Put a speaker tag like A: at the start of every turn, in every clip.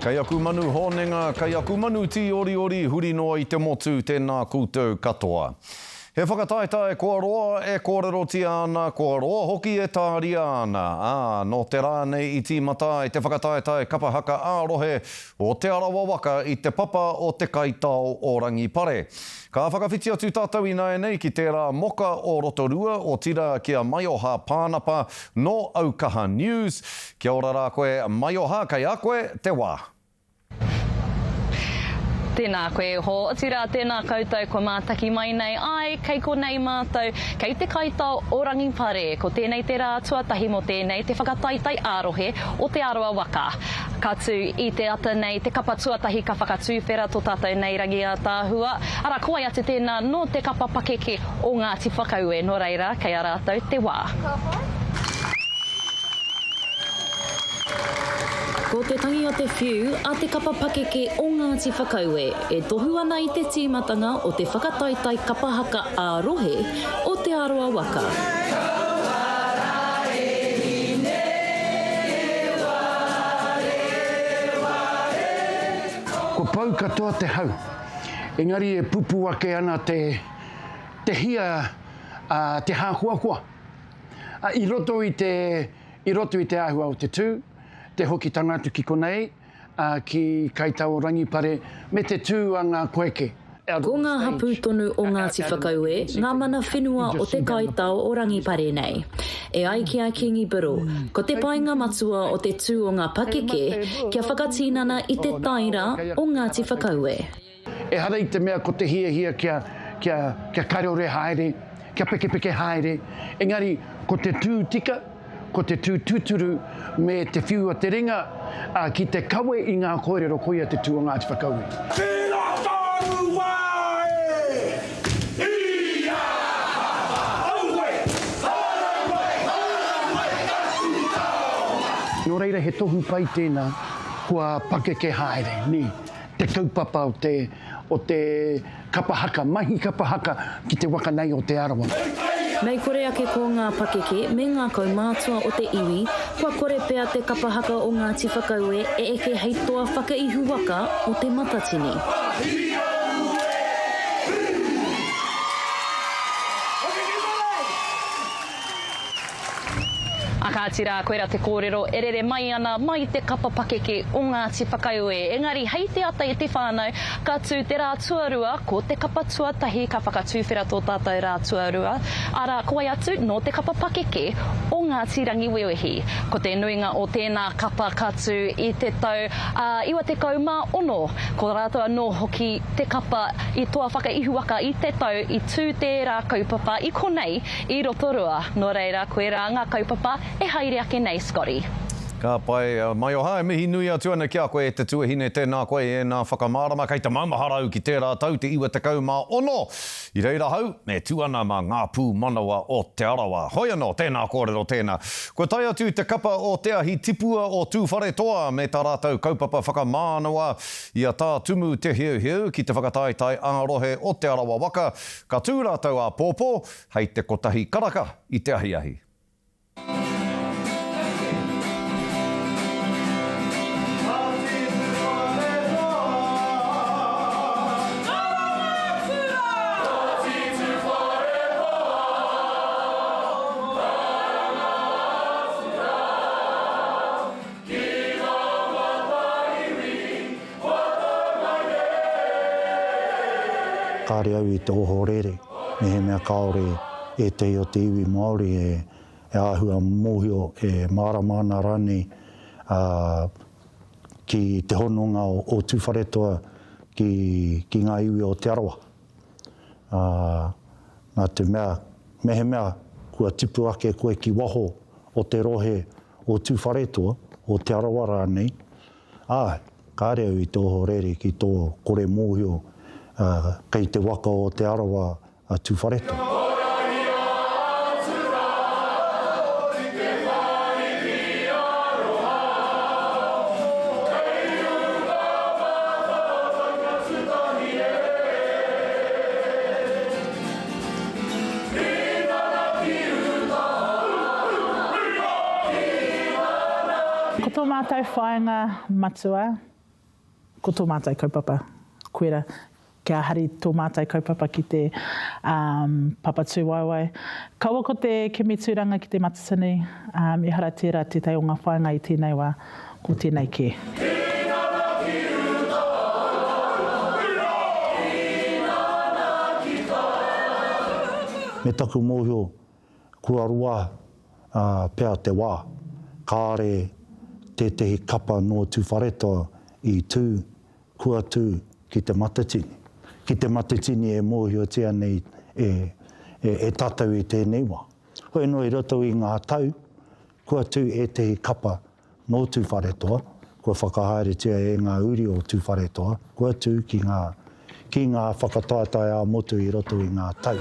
A: Kai aku manu honenga, kai aku manu ti ori ori, huri noa I te motu tēnā koutou katoa. He whakataetae kua roa e kōrerotia ana, kua roa hoki e tāria ana. No te rānei I ti Matapae, te whakataetae Kapa Haka ārohe o Te Arawa Waka I te papa o te kaitao o rangatahi. Ka whakawhiti atu tātou I Anei ki tērā moka o Rotorua o tira kia Maiha pānapa no Aukaha News. Kia ora rā koe Maiha, kai a koe te wā.
B: Tēnā koe ho, tira tēnā koutou ko mātaki mai nei ai, kei ko nei mātou, kei te kaitao o rangatahi, ko tēnei te rā tuatahi mo tēnei te whakataitai ārohe o Te Arawa Waka. Ka tū I te ata nei te kapa tuatahi ka whakatūwhera tō tātou nei rangi a tāhua. Ara koai atu tēnā no te kapa pakeke o Ngāti Whakaue, no reira, kei a rātou te wā. Ko te tangi o te whiu a te kapa pakeke o Ngāti Whakaue e tohu ana I te tīmatanga o te whakataitai Kapa Haka ārohe o Te Arawa Waka.
C: Ko pau katoa te hau, engari e pupu ake ana te hia te hāhuahua. I roto I te āhua o te tū, te hoki tangatu ki konei, ki kaitao rangipare, me te tūanga Koeke.
B: Ko ngā hapu tonu o Ngāti Whakaue, ngā mana whenua o te kaitao o rangipare nei. E ai ki a Kingi Biro, ko te painga matua o te tū o ngā pakeke, kia whakatīnana I te taira o Ngāti Whakaue.
C: E hara I te mea ko te hia kia kareore haere, kia peke haere, engari ko te tū tika, ko te tū tūturu me te whiua te ringa ki te kawe I ngā kōrero koia te tū o Ngāti Whakaue.
D: Tēnā tāru wae! Ia! Aue!
C: Nō reira he tohu pai tēnā kua pakeke haere, ni te kaupapa o te Kapa Haka, mahi Kapa Haka ki te waka nei o Te Arawa.
B: Mei kore ake ko ngā pakeke me ngā kaumātua o te iwi, kua kore pea te Kapa Haka o Ngāti Whakaue e eke hei toa whakaihu waka o te matatini. Aka tira koe ra te kōrero e rere mai ana mai te kapa pakeke o Ngāti Whakaue. Engari, hei te ata I te whānau, ka tū te rā tuarua ko te kapa tuatahi ka whakatūwhera tō tātou rā tuarua. Ara, koai atu no te kapa pakeke o Ngāti Rangiwewehi. Ko te nuinga o tēnā kapa ka tū I te tau iwa te kaumā ono. Ko rātua no hoki te kapa I toa whakaihu waka I te tau I tū tērā kaupapa I konei I Rotorua. No reira, koe rā ngā kaupapa e haere ake nei, Scotty.
A: Ka pai, Maiha, e mihi nui atu ana kia koe te tuahine tēnā koe e nā whakamārama, kei te maumaharau ki tērā tau te iwa te kaumā ono. I reira hau, me tuana mā ngā pū manawa o Te Arawa. Hoi anō, tēnā kōrero tēnā. Ko tai atu te kapa o te ahi tipua o tūwhare toa me tā rātou kaupapa whakamānawa ia tā tumu te hiu ki te whakataitai ārohe o Te Arawa Waka. Ka tū rātou a pōpō, hei te kotahi karaka I te ahi.
E: Kāre au I te Huarere, me he mea kaore e te o te iwi Māori e āhua mōhio e māramana rane ki te hononga o tūwharetoa ki ngā iwi o Te Arawa. Nā te mea, me he mea kua tipu ake koe ki waho o te rohe o tūwharetoa o Te Arawa rānei. Kāre au I te Huarere ki tō kore mōhio kei te waka o Te Arawa tūwhareto.
F: Ko tō mātou whāinga matua, ko tō mātai kaupapa. Koera, kia hari tō mātai kaupapa ki te papatū waiwai. Kaua ko te kemituranga ki te matatini, e hara tērā te tai o ngā whaenga i tēnei wā, ko tēnei ke.
E: Me taku mōhio, kua rua pēr te wā, Karere tehi kapa no tū wharetoa i tū, kua tū ki te matatini. Ki te matatini e mōhio tia nei e tatau i tēnei wā. Hoi no i roto i ngā tau, kua tū tehi kapa no tū wharetoa, kua whakahaere tia e ngā uri o tū wharetoa, kua tū ki ngā whakataetai a motu i roto i ngā tau.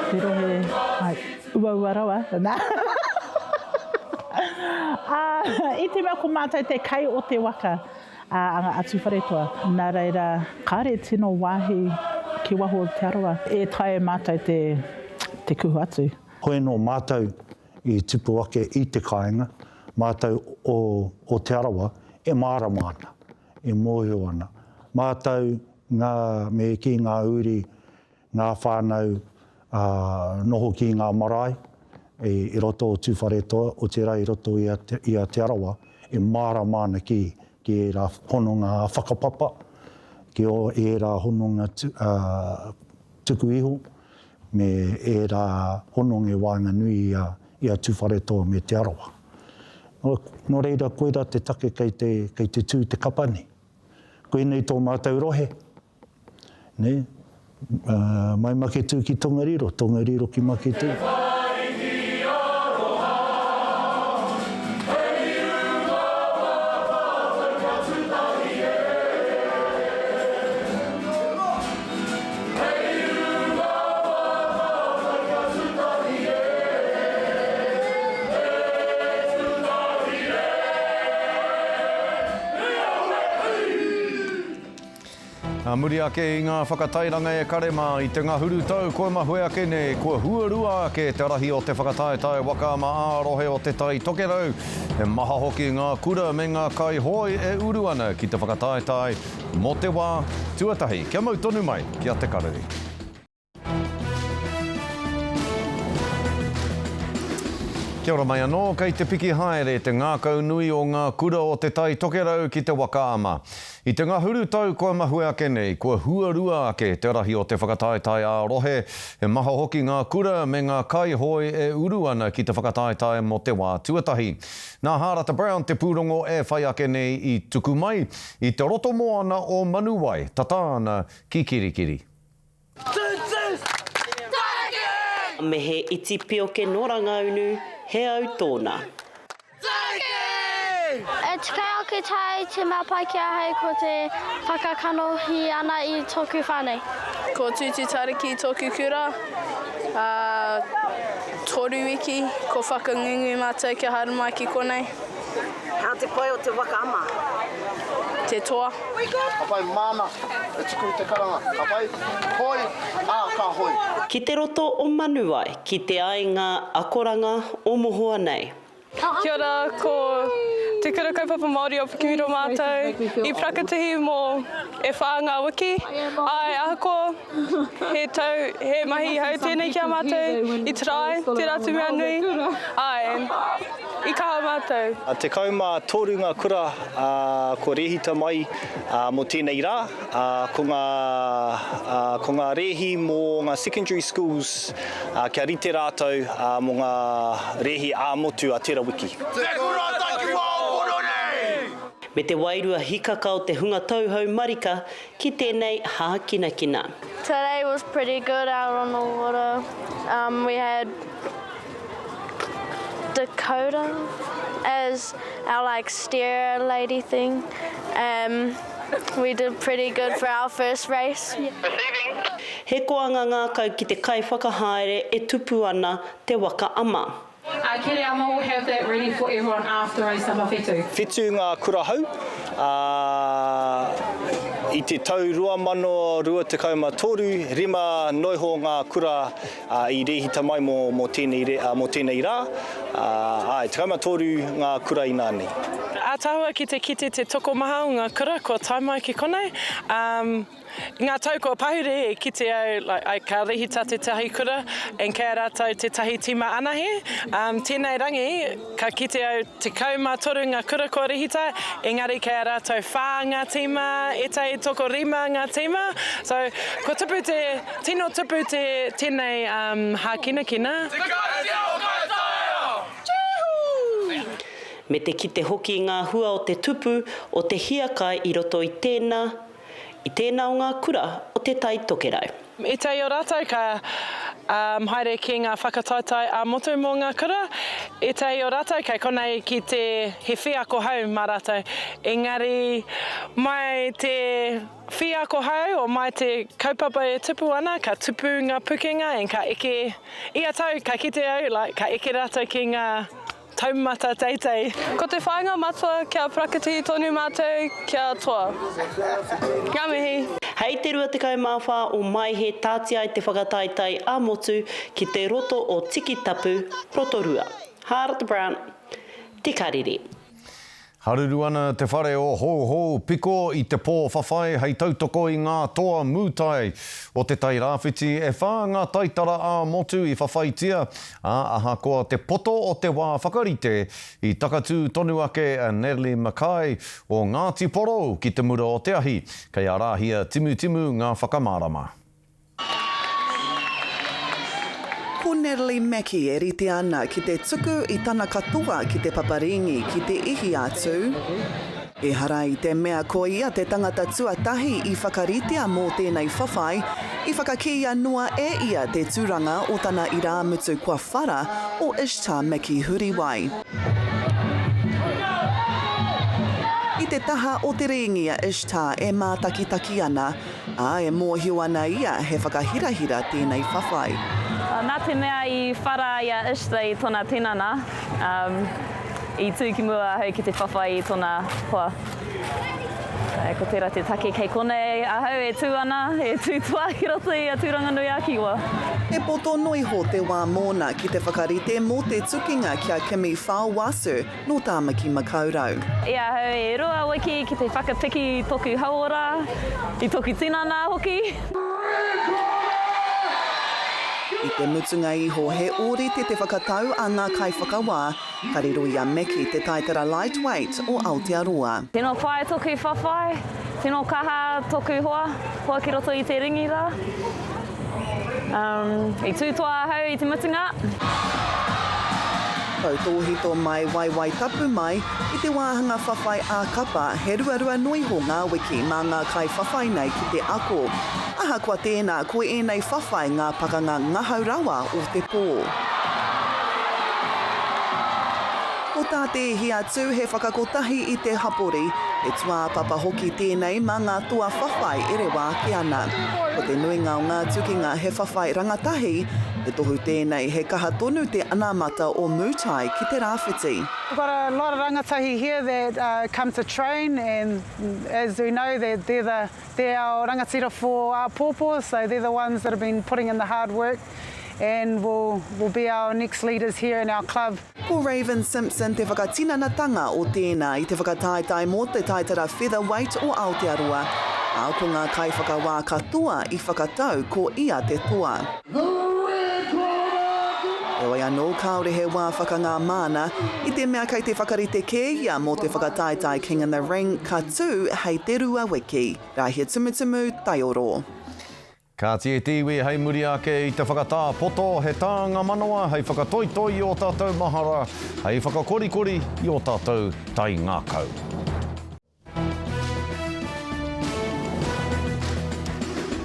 F: Te rohe, ua rawa, nā. I te mea ko mātai te kai o te waka atu wharetoa. Nā reira, kāre tino wāhi ki waho Te Arawa. E tai mātai te kuhu atu.
E: Hoi no mātou i tupu ake i te kāinga, mātou o Te Arawa e māra mana, e mōhio ana. Mātou me ki ngā uri, ngā whānau, noho ki ngā marae, i roto o tūwharetoa, o te rai roto i a Te Arawa, e māra mana ki e rā hononga whakapapa, ki e rā hononga tuku iho, me e rā hononga wāinga nui i a tūwharetoa me Te Arawa. No reira, koera te take kei te tū te kapani. Koenei tō mātou rohe, ne? Mai make tū ki tongariro ki make tū.
A: Muri ake i ngā whakatairanga e karema i te ngahuru tau, koe mahue ake nei, kua huarua ake te rahi o te whakataetai Waka Maarohe o Te Tai Tokerau. E maha hoki ngā kura me ngā kai hoi e uru ana ki te whakataetai mo te wā tuatahi. Kia mau tonu mai ki a te Karere. Kia ora mai anō, kei te piki haere te ngākau nui o ngā kura o Te Tai Tokerau ki te Waka ama. I te ngahuru tau koe mahue ake nei, kua huarua ake te rahi o te whakataetai ārohe, e maha hoki ngā kura me ngā kai hoi e uru ana ki te whakataetai mo te wā tuatahi. Nā Hārata Brown te pūrongo e whai ake nei i tuku mai, i te roto moana o Manuwai, tatāna ki Kirikiri.
G: Me he iti pioke no rangaunu, he au tōna.
H: E te kai ake tai te Matapae ki ahei ko te whakakanohi ana i tōku whānei.
I: Ko tūti tariki tōku kura, toru wiki, ko whakangungu mātou ki haru mai ki konei.
G: Hā te pai o te Waka ama?
I: Te toa.
J: Ka pai mana, e tuku te karanga. Ka pai hoi, ka hoi.
G: Ki te roto o Manuwai, ki te ainga akoranga o Mohoa nei.
I: Kia ora, ko te kura kaupapa Māori o Pukiwiro mātou. I prakatihi mō e whāngā wiki. Ai, ahako, he mahi hau tēnei kia mātou. I trai, te ratu mea nui. Ai, i kaha mātou.
J: Te kauma tōru ngā kura, ko rehita mai mō tēnei rā. Ko ngā rehi mō ngā secondary schools, kia rite rātou mō ngā rehi āmotu a tera wiki.
G: Me te wairua hikaka o te hunga tauhou marika ki tēnei hākinakina.
H: Today was pretty good out on the water. We had Dakota as our steer lady thing. We did pretty good for our first race.
G: He koanga ngā kau ki te kai whakahaere e tupu ana te Waka ama.
K: Kere ama will have that ready for everyone after race number whetū.
J: Whetū ngā kura hau, I te tau 2023, rima noiho ngā kura I rehita mai mō tēnei rā. Te kaumatoru ngā kura I nānei.
I: Ātahua ki te kite te toko maha o ngā kura, ko taimai ki konei. Ngā tau ko pahure ki te au, ai ka rehita te tahi kura, en kei rātou te tahi tima Anei. Tēnei rangi, ka kite au te kaumatoru ngā kura ko rehita, engari kei rātou whā ngā tima, e tai toko rima ngā tima. So, ko tupu tino tupu tēnei hākinakina.
G: Me te kite hoki ngā hua o te tupu o te hiakai I roto I tēnā o ngā kura o Te Tai Tokerau.
I: I te o rātou ka haere ki ngā whakataitai a motu mō ngā kura. I te o rātou kai konei ki te he whiako hau mā rātou. Engari mai te whiako hau o mai te kaupapa e tupu ana, ka tupu ngā pukenga en ka eke ia tau ka kite au, ka eke rātou ki ngā taumata teitei. Ko te whainga matua kia prakatihi tonu mātou kia toa. Ngā mihi.
G: Hei te rua te kaumawha o Māehe tātia I te whakataitai a motu ki te roto o tiki tapu rotorua. Harata Brown, te Karere.
A: Haruru ana te whare o hou piko I te pō whawhai hei tautoko I ngā toa Muay Thai o Te Tairāwhiti e whā ngā taitara a motu I whawhaitia aha koa te poto o te wā whakarite I takatū tonu ake a Nerli Makai o Ngāti Poro ki te mura o te ahi kei arahia timu ngā whakamārama.
L: Ko Nerli Maki e rite ana ki te tuku I tana katoa ki te paparingi ki te ihi atu. E hara I te mea ko ia te tangata tuatahi I whakaritea mō tēnei whawhai, I whakakia noa e ia te tūranga o tana I rā mutu kua whara o Ishta Maki Huriwai. I te taha o te ringia Ishta e mātakitaki ana, e mōhio ana ia he whakahirahira tēnei whawhai.
B: Nā te mea I whara ia Ishta I tōna tinana, I tūki mua hau ki te whawhai I tōna hoa. Ko tērā te take kei konei, ahau e tū ana, e tūtua ki roto I a tūranga nui a kiwa.
L: E poto noiho te wā mōna ki te whakarite mō te tukinga kia Kimi Whāwasu no Tāmaki Makaurau.
B: Ia hau e rua wiki ki te whakapiki toku hauora, I toku tinana hoki.
L: I te mutunga iho he ōrite te whakatau a ngā kai whakawā, ka riro ia Meki te taitara lightweight o Aotearoa.
B: Tēnō whae toku whawhai, tēnō kaha toku hoa ki roto I te ringi rā. I tūtoa hau I te mutunga.
L: Kau tōhito mai waiwai tapu mai I te Wāhanga whawhai a kapa he ruarua noiho ngā wiki mā ngā kai whawhai nei ki te ako. Aha kua tēnā koe enei whawhai ngā pakanga ngahaurawa o te pō. O tā te hi atu he whakakotahi I te hapori, e tua papa hoki tēnei mā ngā tua whawhai ere wā ki ana. Ko te nuinga o ngā tukinga he whawhai rangatahi, e tohu tēnei he kaha tonu te anamata o Muay Thai ki te rāwhiti.
M: We've got a lot of rangatahi here that come to train, and as we know, they're our rangatira for our pōpō, so they're the ones that have been putting in the hard work and will be our next leaders here in our club.
L: Ko Raven Simpson te whakatinanatanga o tēnā I te whakataitai mō te taitara featherweight o Aotearoa. Ao ko ngā kai whakawā katoa I whakatau ko ia te toa. Eoi anō kaore he wā whakangā mana I te mea kai te whakarite kē ia mō te whakataitai King in the Ring ka tū hei te rua wiki. Rahia tumutumu Taioro.
A: Ka tie tiwi hei muri ake I te whakatā poto he tānga manoa hei whakatoitoi I o tātou mahara, hei whakakorikori I o tātou tai ngākau.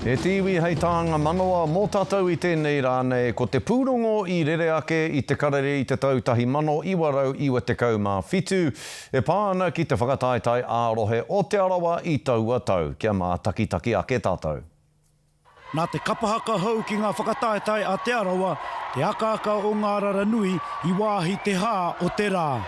A: E tiwi hei tānga manoa mō tātou I tēnei rānei ko te pūrongo I rere ake I te karere I te tautahi mano iwarau iwa te kaumāwhitu e pāna ki te whakataitai ārohe o Te Arawa I taua tau. Kia mā takitaki ake tātou.
E: Nā te kapa haka hau ki ngā whakataetai a Te Arawa, te aka o ngā rara nui I wāhi te hā o te rā.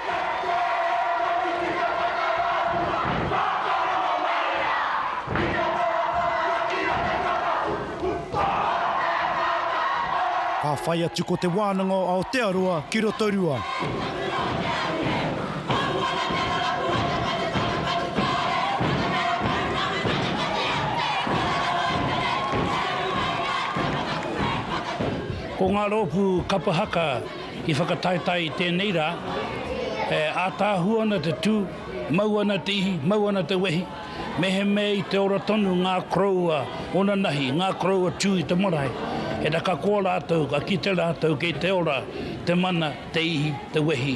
E: Ka whai atu ko te wānanga o Aotearoa ki Rotorua.
N: Ko ngā rōpu Kapa Haka I whakataetai tēnei rā, a tāhua ana te tū, mau ana te ihi, mau ana te wehi, mehe mei te ora tonu ngā kroua ona nahi, ngā kroua tū I te marae. E raka kō rātou, ka ki te rātou kei te ora, te mana, te ihi, te wehi,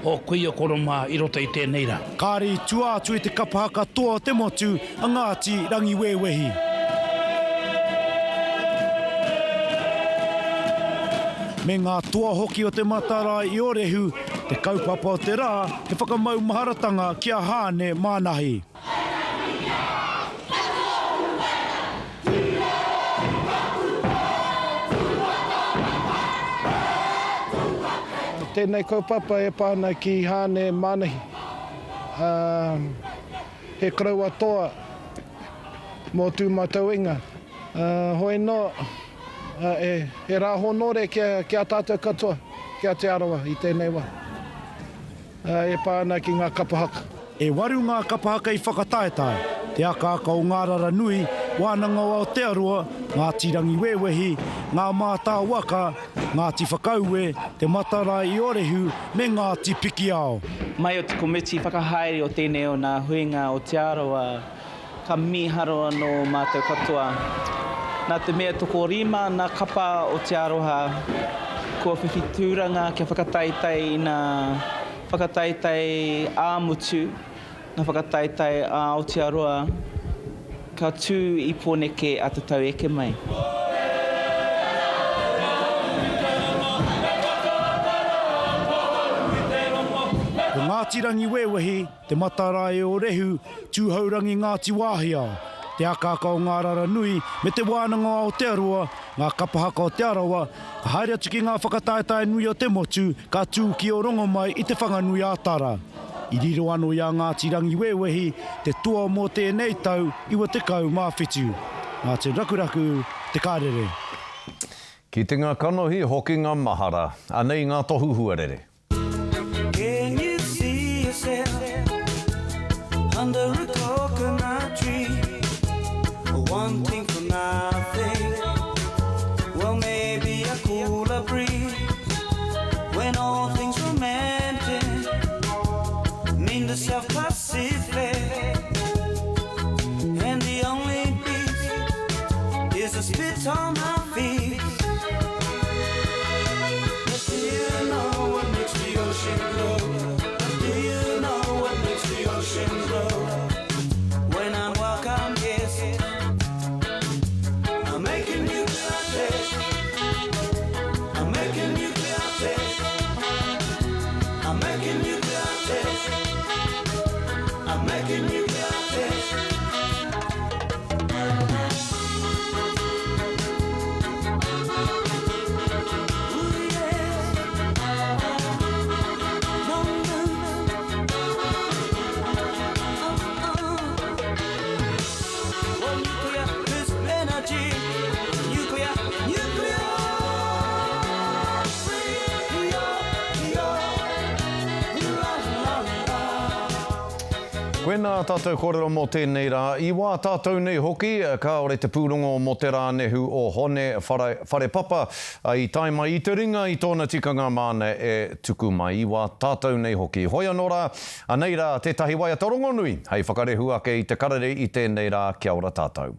N: o kuia koromā I roto I tēnei rā.
E: Kāri tua atu I te Kapa Haka toa te motu, a Ngāti rangi wewehi. Me ngā toa hoki o te mataara I orehu, te kaupapa o te rā, he whakamau maharatanga kia hāne mānahi.
O: Tēnei kaupapa e pāna ki hāne mānahi. He kraua toa mō tū matauinga. Hoi no, e rā honore kia tātou katoa, kia Te Arawa I tēnei wā. E pāna ki ngā Kapa Haka.
E: E waru ngā Kapa Haka I whakataetai, te aka o ngā rara nui, wānanga o Aotearoa, ngā tirangi wewehi, ngā mātā Waka, ngā ti whakaue, te mataara I orehu, me ngā ti piki ao.
P: Mai o te komiti whakahaere o tēnei o ngā huinga o Te Arawa, ka miharo anō mātou katoa. Nā te mea toko rima, nā kapa o Te Aroha, kua whiwhitūranga kia whakataetai I nā whakataetai āmutu, nā whakataetai a Aotearoa, ka tū I pōneke a te tau eke mai.
E: Ko Ngāti rangi wewehi, te mataara e o rehu, tūhaurangi Ngāti wāhia. Te akaka o ngā rara nui, me te wānanga o Aotearoa, ngā Kapa Haka o Te Arawa, ka haere atu ki ngā whakataetai nui o te motu, ka tū ki o rongo mai I te whanganui ātara. I riro anō ia Ngāti rangi wewehi, te toa mō tēnei tau, iwa te kau mā whitu. Ngā te rakuraku, te Karere.
A: Ki te ngā kanohi, hoki ngā mahara, anei ngā tohu Huarere.
Q: Can you see yourself under a coconut tree? Wanting for nothing, well maybe a cooler breeze. When all things romantic mean the self-Pacific, and the only peace is a spit on my feet. But do you know what makes the ocean glow? Do you know what makes the ocean glow? When I'm welcome guest, I'm making you taste. I'm making you taste. I'm making you taste. I'm making you taste.
A: Koe nā tātou kōrero mō tēnei rā, I wā tātou nei hoki, ka ore te pūrongo mō te rānehu o hone whare papa, I tai mai I te ringa I tōna tikanga māne e tuku mai, I wā tātou nei hoki. Hoi anō rā, anei rā, tētahi waia torongo nui, hei whakarehu ake I te karere I tēnei rā, kia ora tātou.